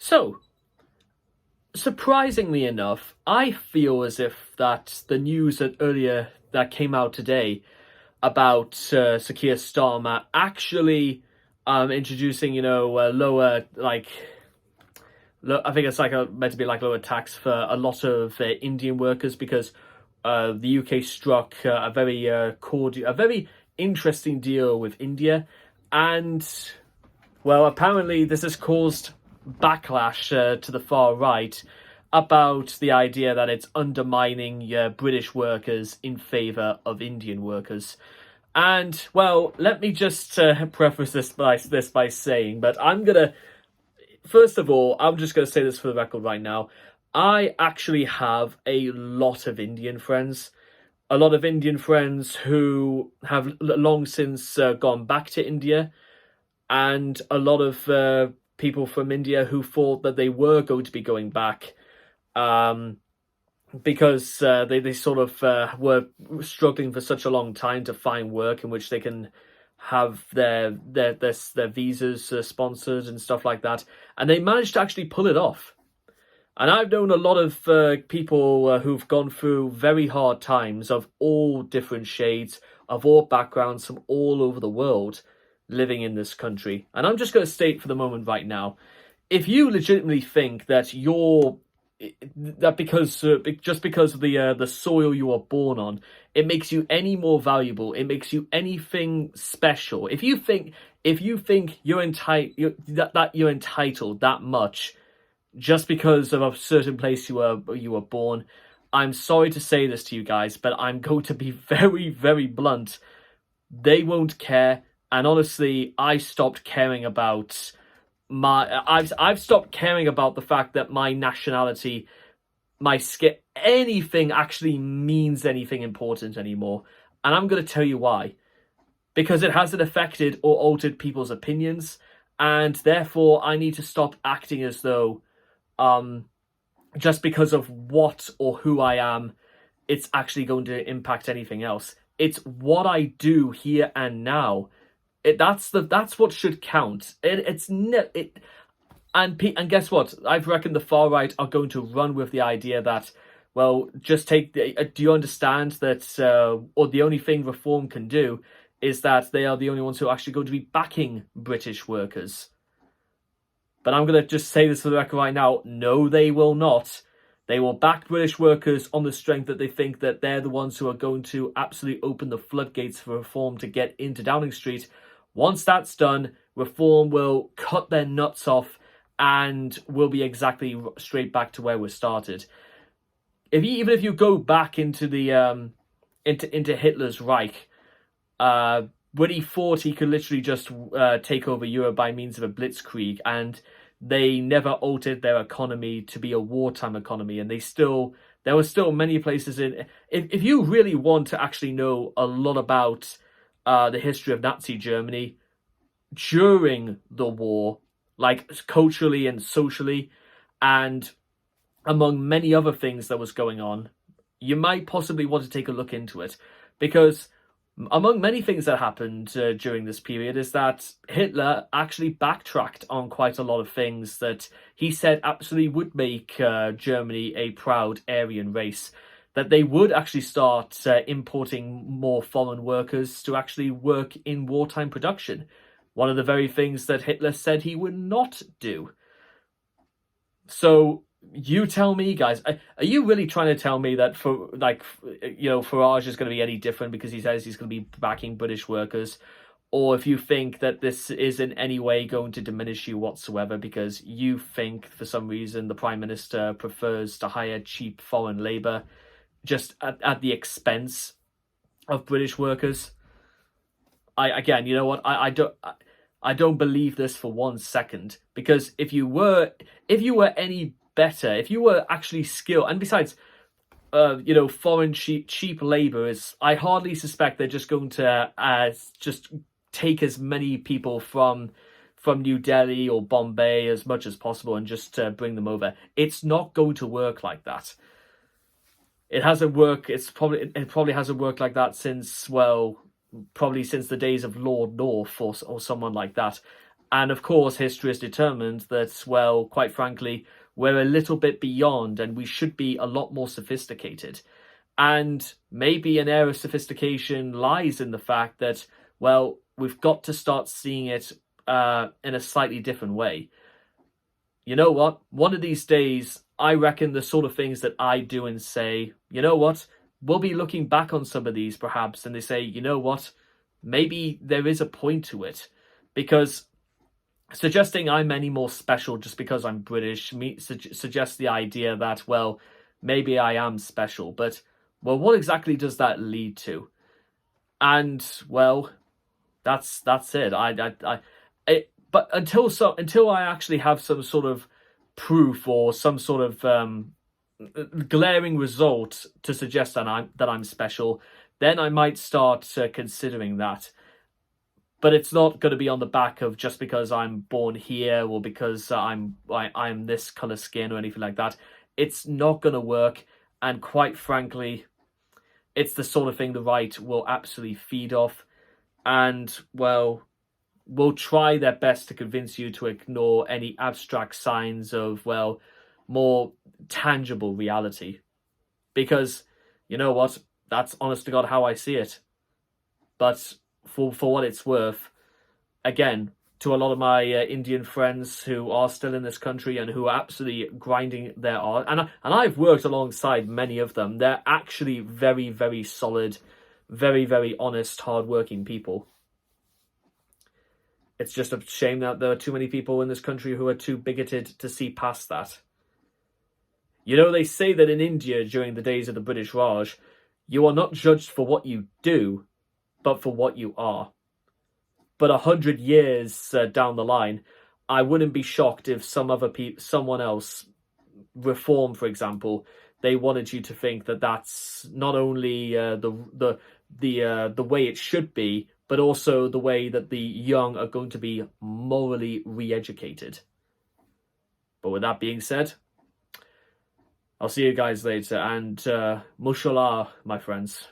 So, surprisingly enough, I feel as if that the news that came out today about Sakir Starmer actually introducing, lower I think it's meant to be like lower tax for a lot of Indian workers because the UK struck a very interesting deal with India, and well, apparently this has caused backlash to the far right about the idea that it's undermining British workers in favour of Indian workers. And well, let me just preface this by saying, but first of all, I'm just gonna say this for the record right now. I actually have a lot of Indian friends, a lot of Indian friends who have long since gone back to India, and a lot of people from India who thought that they were going to be going back um, because they sort of were struggling for such a long time to find work in which they can have their visas sponsored and stuff like that, and they managed to actually pull it off. And I've known a lot of people who've gone through very hard times of all different shades, of all backgrounds, from all over the world, living in this country. And I'm just going to state for the moment right now, if you legitimately think that just because of the soil you are born on, it makes you any more valuable, it makes you anything special. If you think you're entitled that much just because of a certain place you were born, I'm sorry to say this to you guys, but I'm going to be very, very blunt. They won't care. And honestly, I stopped caring about I've stopped caring about the fact that my nationality, my skin, anything actually means anything important anymore. And I'm going to tell you why. Because it hasn't affected or altered people's opinions, and therefore I need to stop acting as though just because of what or who I am, it's actually going to impact anything else. It's what I do here and now. That's what should count. And guess what? I've reckoned the far right are going to run with the idea that, well, just take the. Do you understand that? Or the only thing reform can do is that they are the only ones who are actually going to be backing British workers. But I'm going to just say this for the record right now. No, they will not. They will back British workers on the strength that they think that they're the ones who are going to absolutely open the floodgates for reform to get into Downing Street. Once that's done, reform will cut their nuts off and we'll be exactly straight back to where we started. Even if you go back into the into Hitler's Reich, when he thought he could literally just take over Europe by means of a blitzkrieg, and they never altered their economy to be a wartime economy, and there were still many places in. If you really want to actually know a lot about the history of Nazi Germany during the war, like culturally and socially, and among many other things that was going on, you might possibly want to take a look into it, because among many things that happened during this period is that Hitler actually backtracked on quite a lot of things that he said absolutely would make Germany a proud Aryan race. That they would actually start importing more foreign workers to actually work in wartime production. One of the very things that Hitler said he would not do. So you tell me, guys, are you really trying to tell me that Farage is going to be any different because he says he's going to be backing British workers? Or if you think that this is in any way going to diminish you whatsoever because you think for some reason the Prime Minister prefers to hire cheap foreign labour just at the expense of British workers? Again, you know what? I don't believe this for 1 second, because if you were any better, if you were actually skilled, and besides, foreign cheap labour is, I hardly suspect they're just going to just take as many people from New Delhi or Bombay as much as possible and just bring them over. It's not going to work like that. It hasn't worked. It probably hasn't worked like that since, well, probably since the days of Lord North or someone like that. And of course, history has determined that, well, quite frankly, we're a little bit beyond and we should be a lot more sophisticated. And maybe an air of sophistication lies in the fact that, well, we've got to start seeing it in a slightly different way. You know what? One of these days, I reckon the sort of things that I do and say, you know what? We'll be looking back on some of these perhaps, and they say, you know what? Maybe there is a point to it. Because suggesting I'm any more special just because I'm British suggests the idea that, well, maybe I am special. But, well, what exactly does that lead to? And, well, that's it. But until I actually have some sort of proof or some sort of glaring result to suggest that I'm special, then I might start considering that. But it's not going to be on the back of just because I'm born here or because I'm this color skin or anything like that. It's not going to work, and quite frankly, it's the sort of thing the right will absolutely feed off, and, well, will try their best to convince you to ignore any abstract signs of, well, more tangible reality. Because, you know what, that's honest to God how I see it. But for what it's worth, again, to a lot of my Indian friends who are still in this country and who are absolutely grinding their art, and I've worked alongside many of them, they're actually very, very solid, very, very honest, hardworking people. It's just a shame that there are too many people in this country who are too bigoted to see past that. You know, they say that in India during the days of the British Raj, you are not judged for what you do, but for what you are. But 100 years down the line, I wouldn't be shocked if someone else, Reform, for example, they wanted you to think that that's not only the way it should be, but also the way that the young are going to be morally re-educated. But with that being said, I'll see you guys later, and Mushallah, my friends.